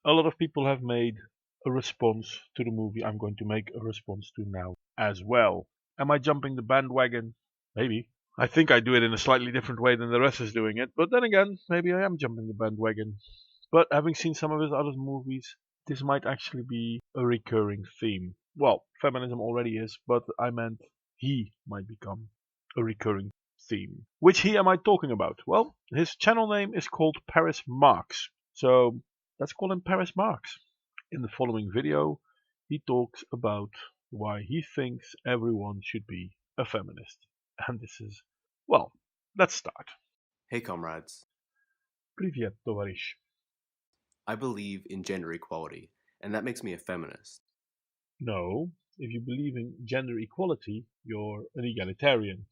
A lot of people have made a response to the movie I'm going to make a response to now as well. Am I jumping the bandwagon? Maybe. I think I do it in a slightly different way than the rest is doing it, but then again, maybe I am jumping the bandwagon. But having seen some of his other movies, this might actually be a recurring theme. Well, feminism already is, but I meant he might become a recurring theme. Which he am I talking about? Well, his channel name is called Paris Marx. So let's call him Paris Marx. In the following video, he talks about why he thinks everyone should be a feminist. And this is, well, let's start. Hey comrades, Привет, товарищ. I believe in gender equality, and that makes me a feminist. No, if you believe in gender equality, you're an egalitarian.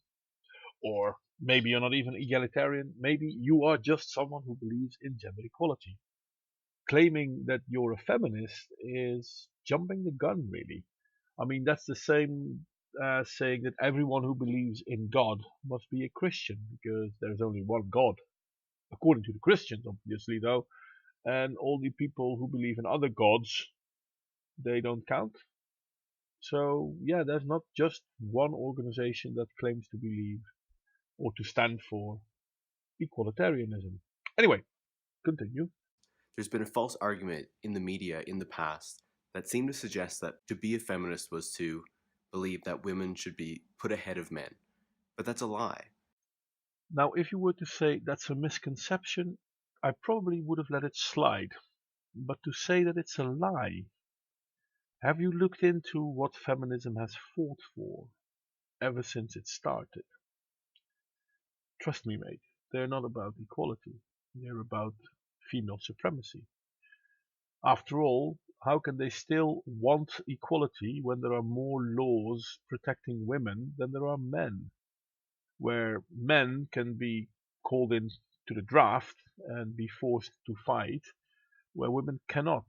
Or maybe you're not even egalitarian, maybe you are just someone who believes in gender equality. Claiming that you're a feminist is jumping the gun, really. I mean, that's the same as saying that everyone who believes in God must be a Christian, because there's only one God, according to the Christians, obviously, though, and all the people who believe in other gods, they don't count. So, yeah, there's not just one organization that claims to believe or to stand for equalitarianism. Anyway, continue. There's been a false argument in the media in the past that seemed to suggest that to be a feminist was to believe that women should be put ahead of men. But that's a lie. Now, if you were to say that's a misconception, I probably would have let it slide. But to say that it's a lie, have you looked into what feminism has fought for ever since it started? Trust me, mate, they're not about equality. They're about female supremacy. After all, how can they still want equality when there are more laws protecting women than there are men? Where men can be called in to the draft and be forced to fight, where women cannot.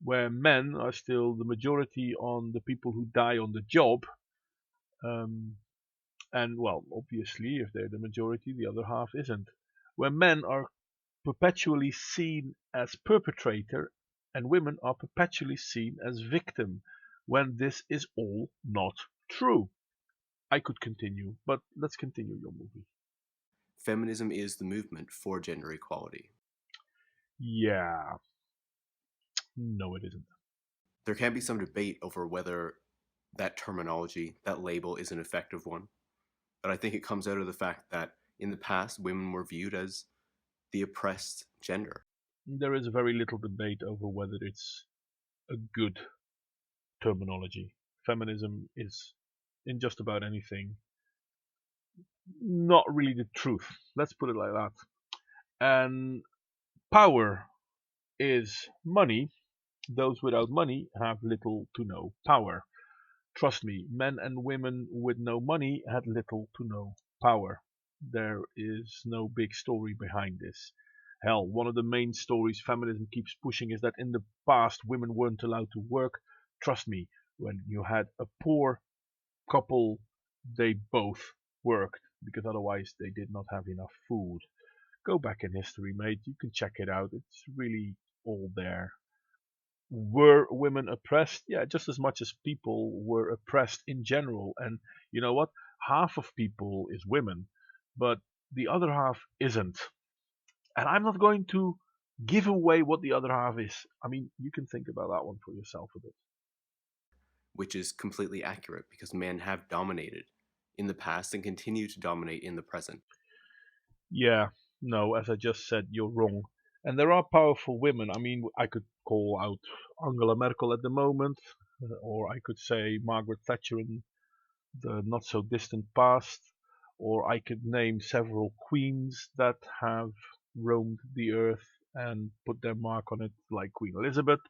Where men are still the majority on the people who die on the job, um, and well, obviously, if they're the majority, the other half isn't. Where men are perpetually seen as perpetrator and women are perpetually seen as victim, when this is all not true. I could continue, but let's continue your movie. Feminism is the movement for gender equality. Yeah, no, it isn't. There can be some debate over whether that terminology, that label, is an effective one. But I think it comes out of the fact that in the past, women were viewed as the oppressed gender. There is very little debate over whether it's a good terminology. Feminism is, in just about anything, not really the truth. Let's put it like that. And power is money. Those without money have little to no power. Trust me, men and women with no money had little to no power. There is no big story behind this. Hell, one of the main stories feminism keeps pushing is that in the past women weren't allowed to work. Trust me, when you had a poor couple, they both worked because otherwise they did not have enough food. Go back in history, mate. You can check it out. It's really all there. Were women oppressed? Yeah, just as much as people were oppressed in general. And you know what? Half of people is women, but the other half isn't. And I'm not going to give away what the other half is. I mean, you can think about that one for yourself a bit. Which is completely accurate because men have dominated in the past and continue to dominate in the present. Yeah, no, as I just said, you're wrong. And there are powerful women. I mean, I could call out Angela Merkel at the moment, or I could say Margaret Thatcher in the not so distant past, or I could name several queens that have roamed the earth and put their mark on it, like Queen Elizabeth.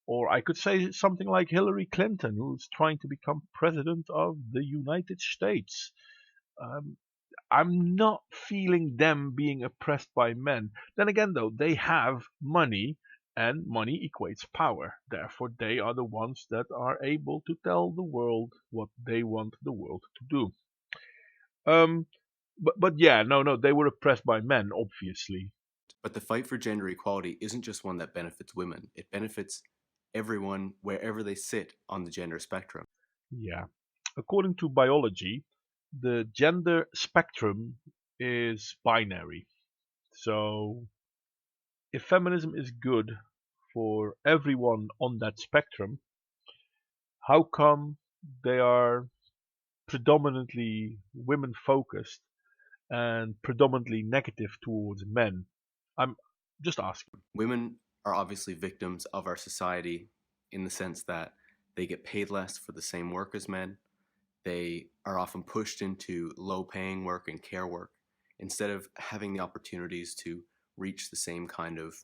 Or I could say something like Hillary Clinton, who's trying to become president of the United States. Um, I'm not feeling them being oppressed by men. Then again, though, they have money, and money equates power. Therefore, they are the ones that are able to tell the world what they want the world to do. Um, but yeah, no, they were oppressed by men, obviously. But the fight for gender equality isn't just one that benefits women, it benefits everyone wherever they sit on the gender spectrum. Yeah. According to biology, the gender spectrum is binary. So if feminism is good for everyone on that spectrum, how come they are predominantly women focused and predominantly negative towards men? I'm just asking. Women are obviously victims of our society in the sense that they get paid less for the same work as men. They are often pushed into low paying work and care work instead of having the opportunities to reach the same kind of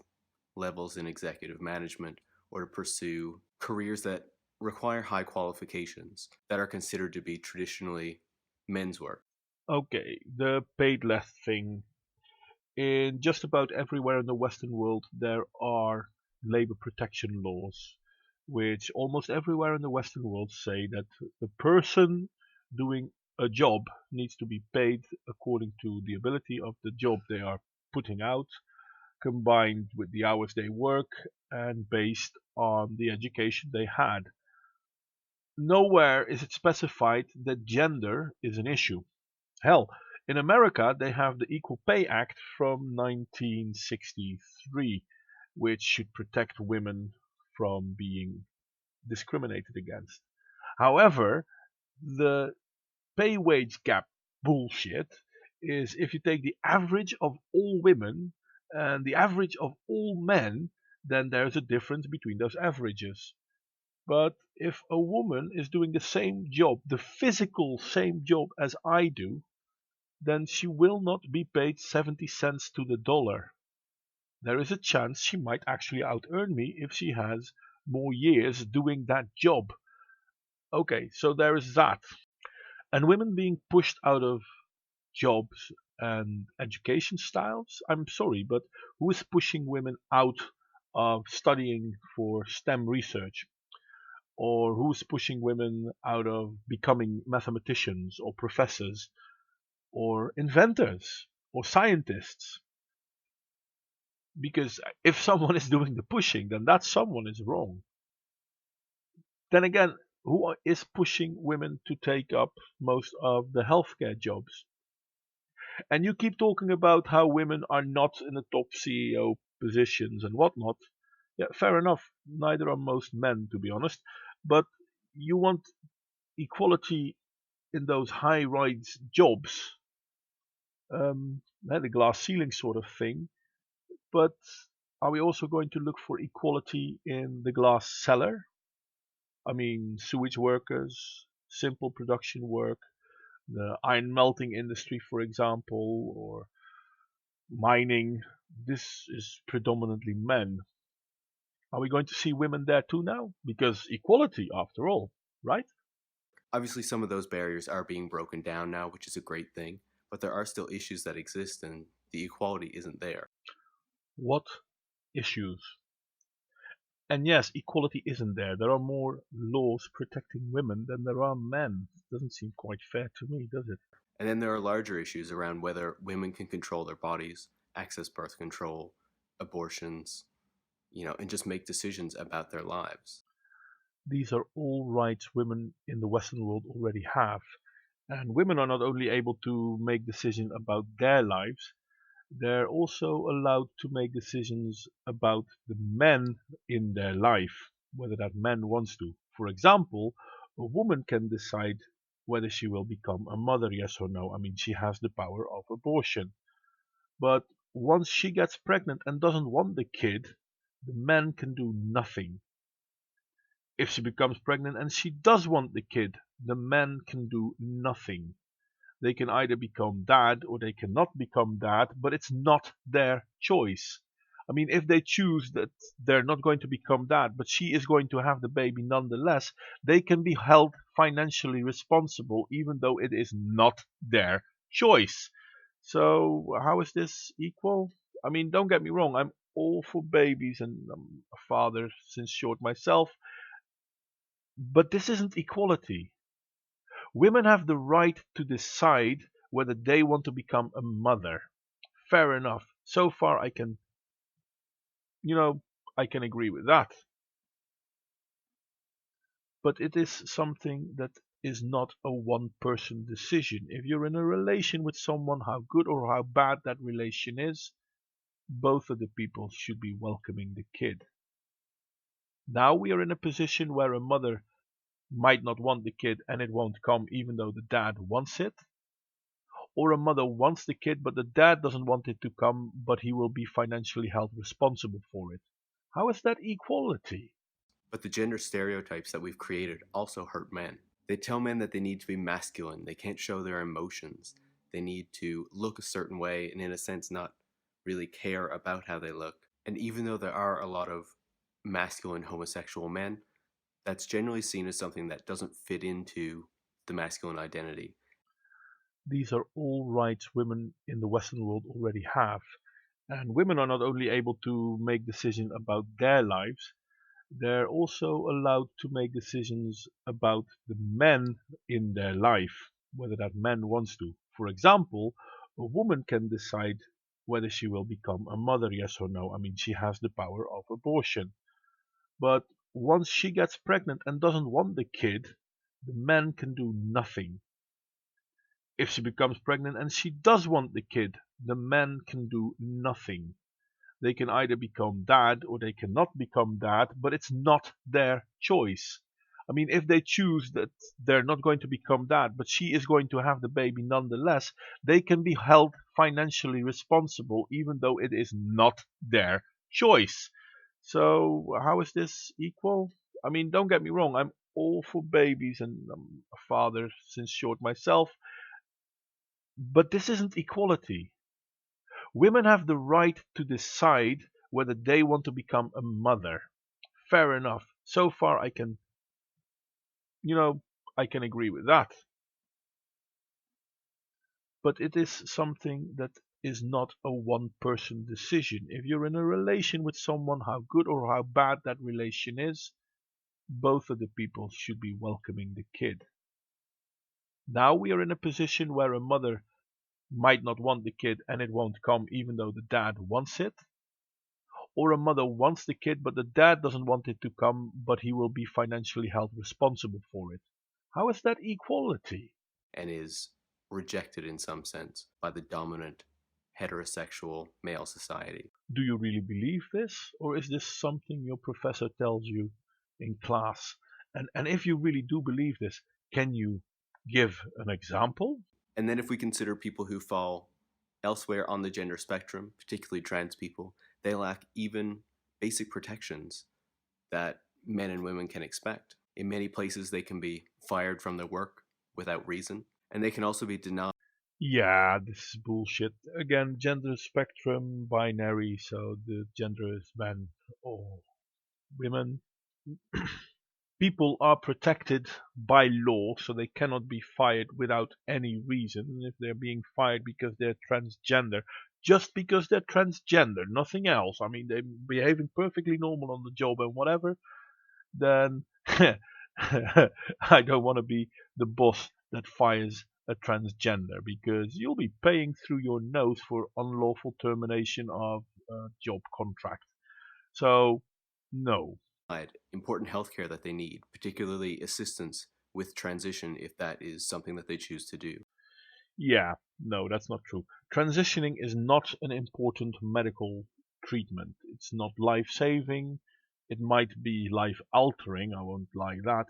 levels in executive management or to pursue careers that require high qualifications that are considered to be traditionally men's work. Okay, the paid less thing. In just about everywhere in the Western world, there are labor protection laws, which almost everywhere in the Western world say that the person doing a job needs to be paid according to the ability of the job they are putting out, combined with the hours they work, and based on the education they had. Nowhere is it specified that gender is an issue. Hell, in America they have the Equal Pay Act from 1963, which should protect women from being discriminated against. However, the pay wage gap bullshit is if you take the average of all women and the average of all men, then there's a difference between those averages. But if a woman is doing the same job, the physical same job as I do, then she will not be paid 70 cents to the dollar. There is a chance she might actually out earn me if she has more years doing that job. Okay, so there is that. And women being pushed out of jobs and education styles, I'm sorry, but who is pushing women out of studying for STEM research? Or who's pushing women out of becoming mathematicians or professors or inventors or scientists? Because if someone is doing the pushing, then that someone is wrong. Then again, who is pushing women to take up most of the healthcare jobs? And you keep talking about how women are not in the top CEO positions and whatnot. Yeah, fair enough. Neither are most men, to be honest. But you want equality in those high-rise jobs, the glass ceiling sort of thing. But are we also going to look for equality in the glass cellar? I mean, sewage workers, simple production work, the iron melting industry, for example, or mining. This is predominantly men. Are we going to see women there too now? Because equality, after all, right? Obviously, some of those barriers are being broken down now, which is a great thing, but there are still issues that exist and the equality isn't there. What issues? And yes, equality isn't there. There are more laws protecting women than there are men. Doesn't seem quite fair to me, does it? And then there are larger issues around whether women can control their bodies, access birth control, abortions, and just make decisions about their lives. These are all rights women in the Western world already have. And women are not only able to make decisions about their lives, they're also allowed to make decisions about the men in their life, whether that man wants to. For example, a woman can decide whether she will become a mother, yes or no. I mean, she has the power of abortion. But once she gets pregnant and doesn't want the kid, the man can do nothing. If she becomes pregnant and she does want the kid, the man can do nothing. They can either become dad or they cannot become dad, but it's not their choice. I mean, if they choose that they're not going to become dad, but she is going to have the baby nonetheless, they can be held financially responsible even though it is not their choice. So, how is this equal? I mean, don't get me wrong, I'm all for babies and I'm a father since short myself, but this isn't equality. Women have the right to decide whether they want to become a mother. Fair enough. So far, I can You know, I can agree with that. But it is something that is not a one person decision. If you're in a relation with someone, how good or how bad that relation is, both of the people should be welcoming the kid. Now we are in a position where a mother might not want the kid and it won't come even though the dad wants it. Or a mother wants the kid but the dad doesn't want it to come, but he will be financially held responsible for it. How is that equality? But the gender stereotypes that we've created also hurt men. They tell men that they need to be masculine, they can't show their emotions, they need to look a certain way, and in a sense, not really care about how they look. And even though there are a lot of masculine homosexual men, that's generally seen as something that doesn't fit into the masculine identity. These are all rights women in the Western world already have. And women are not only able to make decisions about their lives, they're also allowed to make decisions about the men in their life, whether that man wants to. For example, a woman can decide whether she will become a mother, yes or no. I mean, she has the power of abortion. But once she gets pregnant and doesn't want the kid, the man can do nothing. If she becomes pregnant and she does want the kid, the man can do nothing. They can either become dad or they cannot become dad, but it's not their choice. I mean, if they choose that they're not going to become dad, but she is going to have the baby nonetheless, they can be held financially responsible even though it is not their choice. So, how is this equal? I mean, don't get me wrong, I'm all for babies and I'm a father since short myself, but this isn't equality. Women have the right to decide whether they want to become a mother. Fair enough. So far, you know, I can agree with that. But it is something that is not a one person decision. If you're in a relation with someone, how good or how bad that relation is, both of the people should be welcoming the kid. Now we are in a position where a mother might not want the kid and it won't come even though the dad wants it. Or a mother wants the kid but the dad doesn't want it to come, but he will be financially held responsible for it. How is that equality? And is rejected in some sense by the dominant heterosexual male society. Do you really believe this? Or is this something your professor tells you in class? And if you really do believe this, can you give an example? And then if we consider people who fall elsewhere on the gender spectrum, particularly trans people, they lack even basic protections that men and women can expect. In many places, they can be fired from their work without reason, and they can also be denied. Yeah, this is bullshit. Again, gender spectrum, binary, so the gender is men or women. People are protected by law, so they cannot be fired without any reason. And if they're being fired because they're transgender, just because they're transgender, nothing else. I mean, they're behaving perfectly normal on the job and whatever, then I don't want to be the boss that fires a transgender because you'll be paying through your nose for unlawful termination of a job contract. So, no. Important healthcare that they need, particularly assistance with transition if that is something that they choose to do. Yeah, no, that's not true. Transitioning is not an important medical treatment. It's not life saving. It might be life altering, I won't lie that,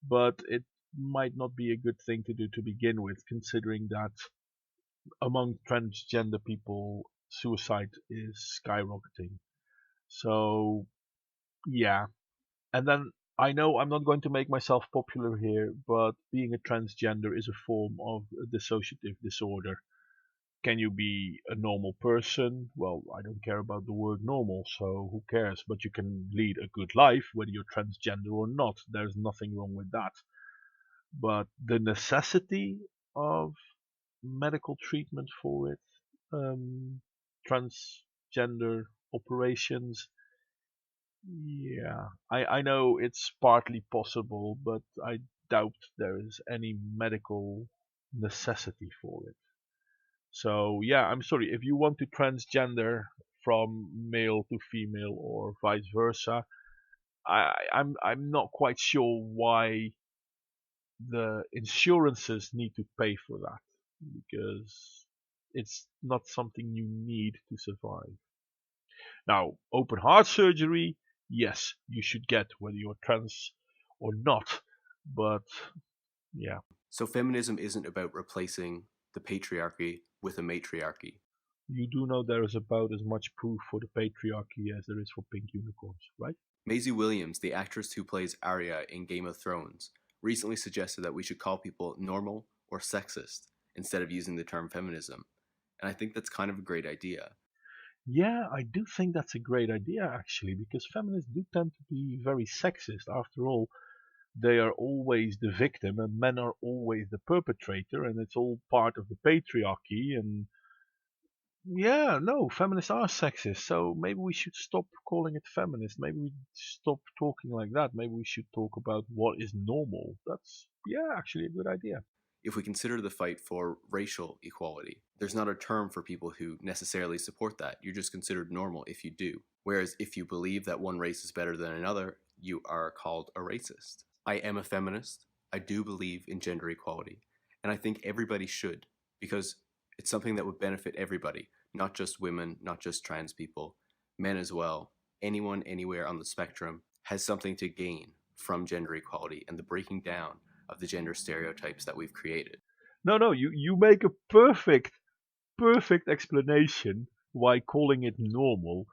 but it might not be a good thing to do to begin with, considering that among transgender people, suicide is skyrocketing. So, yeah. And then I know I'm not going to make myself popular here, but being a transgender is a form of a dissociative disorder. Can you be a normal person? Well, I don't care about the word normal, so who cares? But you can lead a good life whether you're transgender or not. There's nothing wrong with that. But the necessity of medical treatment for it, um, transgender operations, yeah, I know it's partly possible, but I doubt there is any medical necessity for it. So yeah, I'm sorry. If you want to transgender, from male to female or vice versa. I'm not quite sure why the insurances need to pay for that, because it's not something you need to survive. Now, open heart surgery, yes, you should get whether you're trans or not, but yeah. So feminism isn't about replacing the patriarchy with a matriarchy. You do know there is about as much proof for the patriarchy as there is for pink unicorns, right? Maisie Williams, the actress who plays Arya in Game of Thrones, recently suggested that we should call people normal or sexist instead of using the term feminism. And I think that's kind of a great idea. Yeah, I do think that's a great idea actually, because feminists do tend to be very sexist. After all, they are always the victim and men are always the perpetrator, and it's all part of the patriarchy. And yeah, no, feminists are sexist, so maybe we should stop calling it feminist. Maybe we stop talking like that. Maybe we should talk about what is normal. That's, yeah, actually a good idea. If we consider the fight for racial equality, there's not a term for people who necessarily support that. You're just considered normal if you do. Whereas if you believe that one race is better than another, you are called a racist. I am a feminist. I do believe in gender equality. And I think everybody should, because it's something that would benefit everybody, not just women, not just trans people, men as well. Anyone, anywhere on the spectrum has something to gain from gender equality and the breaking down of the gender stereotypes that we've created. No, no, you make a perfect explanation why calling it normal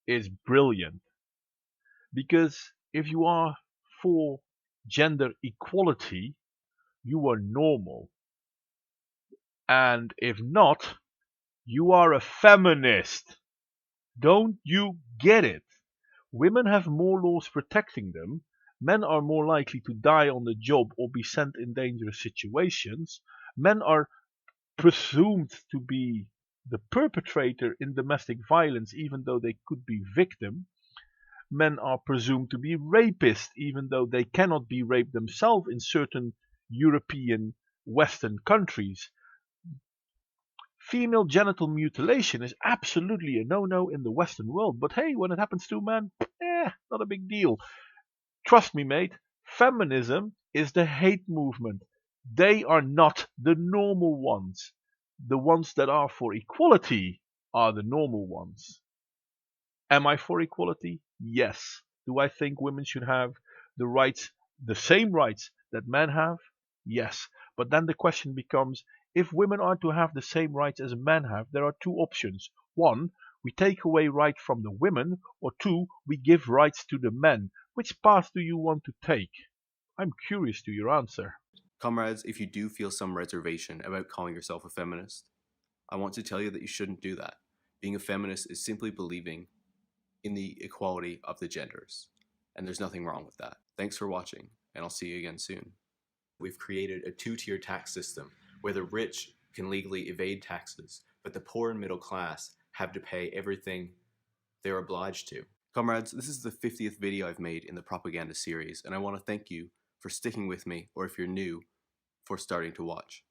is brilliant. Because if you are for gender equality, you are normal. And if not, you are a feminist. Don't you get it? Women have more laws protecting them. Men are more likely to die on the job or be sent in dangerous situations. Men are presumed to be the perpetrator in domestic violence even though they could be victim. Men are presumed to be rapists even though they cannot be raped themselves in certain European Western countries. Female genital mutilation is absolutely a no-no in the Western world, but hey, when it happens to men, not a big deal. Trust me, mate, feminism is the hate movement. They are not the normal ones. The ones that are for equality are the normal ones. Am I for equality? Yes. Do I think women should have the rights, the same rights that men have? Yes. But then the question becomes, if women are to have the same rights as men have, there are two options. One, we take away rights from the women, or two, we give rights to the men. Which path do you want to take? I'm curious to your answer. Comrades, if you do feel some reservation about calling yourself a feminist, I want to tell you that you shouldn't do that. Being a feminist is simply believing in the equality of the genders, and there's nothing wrong with that. Thanks for watching, and I'll see you again soon. We've created a two-tier tax system where the rich can legally evade taxes, but the poor and middle class have to pay everything they're obliged to. Comrades, this is the 50th video I've made in the propaganda series, and I want to thank you for sticking with me, or if you're new, for starting to watch.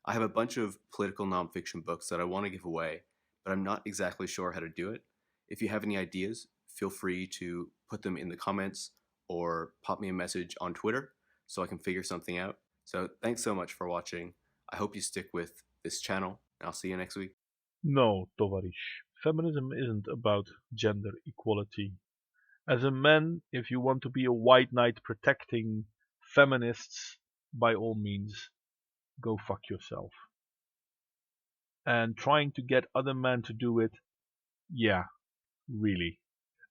I have a bunch of political nonfiction books that I want to give away, but I'm not exactly sure how to do it. If you have any ideas, feel free to put them in the comments or pop me a message on Twitter so I can figure something out. So thanks so much for watching. I hope you stick with this channel, and I'll see you next week. No, Tovarish. Feminism isn't about gender equality. As a man, if you want to be a white knight protecting feminists, by all means, go fuck yourself. And trying to get other men to do it, yeah, really.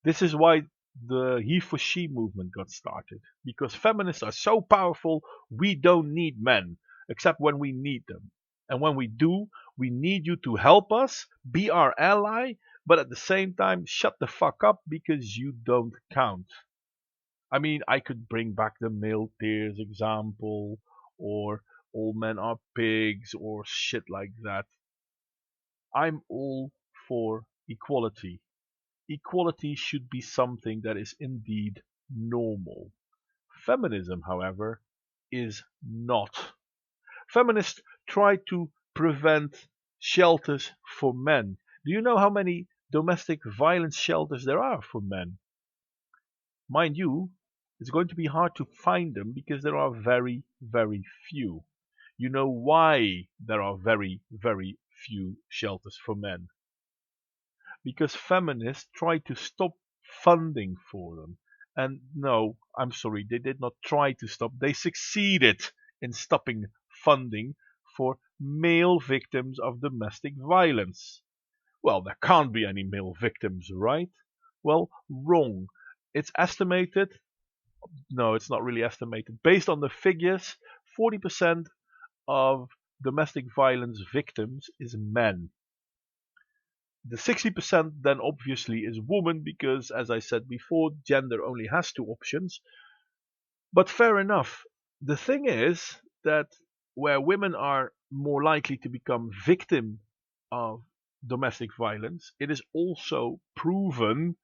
This is why the he for she movement got started. Because feminists are so powerful, we don't need men, except when we need them. And when we do, we need you to help us, be our ally, but at the same time, shut the fuck up because you don't count. I mean, I could bring back the male tears example, or all men are pigs, or shit like that. I'm all for equality. Equality should be something that is indeed normal. Feminism, however, is not. Feminists try to prevent shelters for men. Do you know how many domestic violence shelters there are for men. Mind you, it's going to be hard to find them because there are very, very few. You know why there are very, very few shelters for men? Because feminists try to stop funding for them. And no, I'm sorry, they did not try to stop. They succeeded in stopping funding for male victims of domestic violence. Well, there can't be any male victims, right? Well, wrong. It's estimated, no, it's not really estimated. Based on the figures, 40% of domestic violence victims is men. The 60% then obviously is woman because, as I said before, gender only has two options. But fair enough. The thing is that where women are more likely to become victim of domestic violence, it is also proven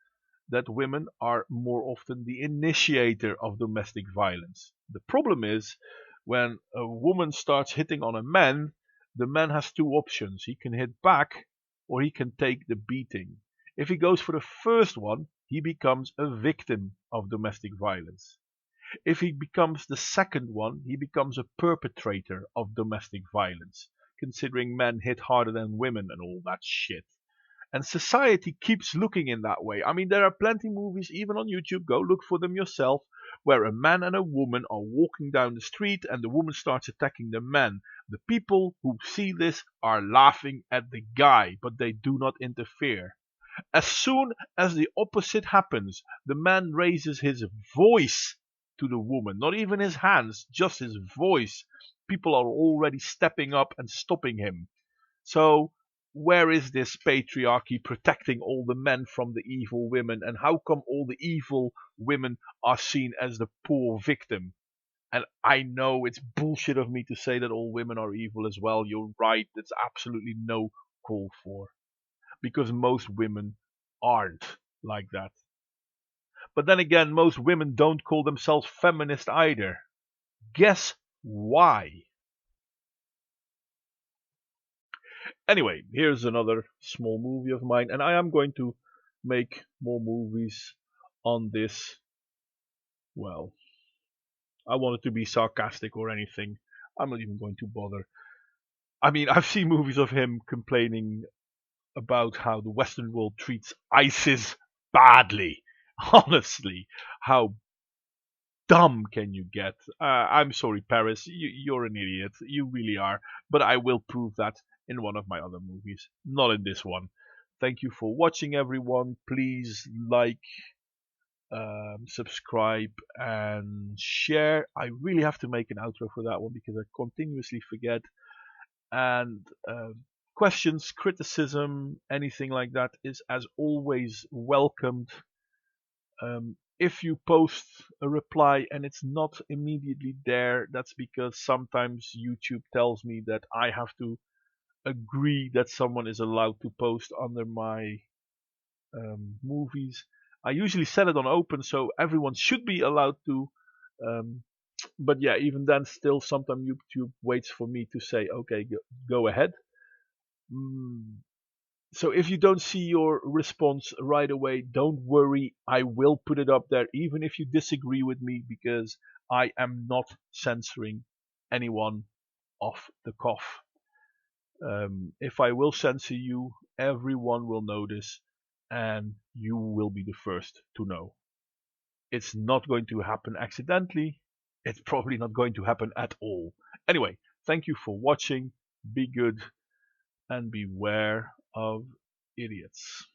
that women are more often the initiator of domestic violence. The problem is when a woman starts hitting on a man, the man has two options. He can hit back or he can take the beating. If he goes for the first one, he becomes a victim of domestic violence. If he becomes the second one, he becomes a perpetrator of domestic violence, considering men hit harder than women and all that shit. And society keeps looking in that way. I mean, there are plenty movies, even on YouTube, go look for them yourself, where a man and a woman are walking down the street and the woman starts attacking the man. The people who see this are laughing at the guy, but they do not interfere. As soon as the opposite happens, the man raises his voice to the woman, not even his hands, just his voice. People are already stepping up and stopping him. So, where is this patriarchy protecting all the men from the evil women? And how come all the evil women are seen as the poor victim? And I know it's bullshit of me to say that all women are evil as well. You're right, it's absolutely no call for. Because most women aren't like that. But then again, most women don't call themselves feminist either. Guess why? Anyway, here's another small movie of mine, and I am going to make more movies on this. Well, I wanted to be sarcastic or anything. I'm not even going to bother. I mean, I've seen movies of him complaining about how the Western world treats ISIS badly. Honestly, how dumb can you get? I'm sorry, Paris, you're an idiot. You really are. But I will prove that in one of my other movies, not in this one. Thank you for watching, everyone. Please like, subscribe, and share. I really have to make an outro for that one because I continuously forget. And questions, criticism, anything like that is as always welcomed. If you post a reply and it's not immediately there, that's because sometimes YouTube tells me that I have to agree that someone is allowed to post under my movies. I usually set it on open so everyone should be allowed to. Um, but yeah, even then, still sometimes YouTube waits for me to say, okay, go ahead. Mm, so if you don't see your response right away, don't worry. I will put it up there, even if you disagree with me, because I am not censoring anyone off the cuff. If I will censor you, everyone will notice, and you will be the first to know. It's not going to happen accidentally. It's probably not going to happen at all. Anyway, thank you for watching. Be good and beware of idiots.